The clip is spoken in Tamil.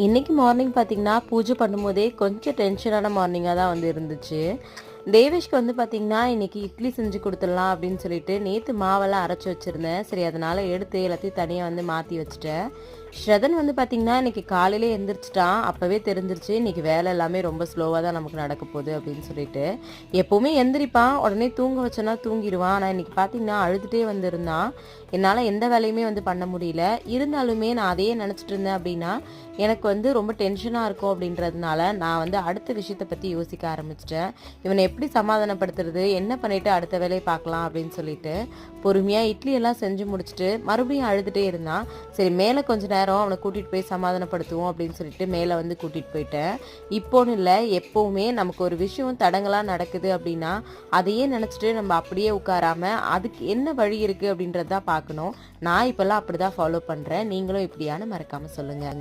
இன்னைக்கு மார்னிங் பார்த்தீங்கன்னா, பூஜை பண்ணும்போதே கொஞ்சம் டென்ஷனான மார்னிங்கா தான் இருந்துச்சு. தேவேஷ்க்கு பார்த்தீங்கன்னா, இன்னைக்கு இட்லி செஞ்சு குடுத்துடலாம் அப்படின்னு சொல்லிட்டு, நேத்து மாவெல்லாம் அரைச்சு வச்சிருந்தேன். சரி அதனால எடுத்து எல்லாத்தையும் தனியா மாத்தி வச்சுட்டேன். ஸ்ரதன் பார்த்தீங்கன்னா, இன்னைக்கு காலையிலே எந்திரிச்சுட்டான். அப்பவே தெரிஞ்சிருச்சு, இன்னைக்கு வேலை எல்லாமே ரொம்ப ஸ்லோவா தான் நமக்கு நடக்க போகுது அப்படின்னு சொல்லிட்டு. எப்பவுமே எந்திரிப்பான், உடனே தூங்க வச்சோன்னா தூங்கிருவான். ஆனா இன்னைக்கு பார்த்தீங்கன்னா, அழுதுட்டே இருந்தான். என்னால எந்த வேலையுமே பண்ண முடியல. இருந்தாலுமே நான் அதையே நினைச்சிட்டு இருந்தேன் அப்படின்னா, எனக்கு ரொம்ப டென்ஷனா இருக்கும் அப்படின்றதுனால, நான் அடுத்த விஷயத்த பத்தி யோசிக்க ஆரம்பிச்சுட்டேன். இவனை எப்படி சமாதானப்படுத்துறது, என்ன பண்ணிட்டு அடுத்த வேலையை பார்க்கலாம் அப்படின்னு சொல்லிட்டு, பொறுமையா இட்லி எல்லாம் செஞ்சு முடிச்சுட்டு மறுபடியும் அழுதுட்டே இருந்தான். சரி மேலே கொஞ்ச நேரம் அவனை கூட்டிட்டு போய் சமாதானப்படுத்துவோம் அப்படின்னு சொல்லிட்டு மேலே கூட்டிட்டு போயிட்டேன். இப்போன்னு இல்லை, எப்பவுமே நமக்கு ஒரு விஷயம் தடங்களா நடக்குது அப்படின்னா அதையே நினைச்சிட்டு நம்ம அப்படியே உட்காராம அதுக்கு என்ன வழி இருக்கு அப்படின்றத பார்க்கணும். நான் இப்பெல்லாம் அப்படிதான் ஃபாலோ பண்றேன். நீங்களும் இப்படியான்னு மறக்காம சொல்லுங்க.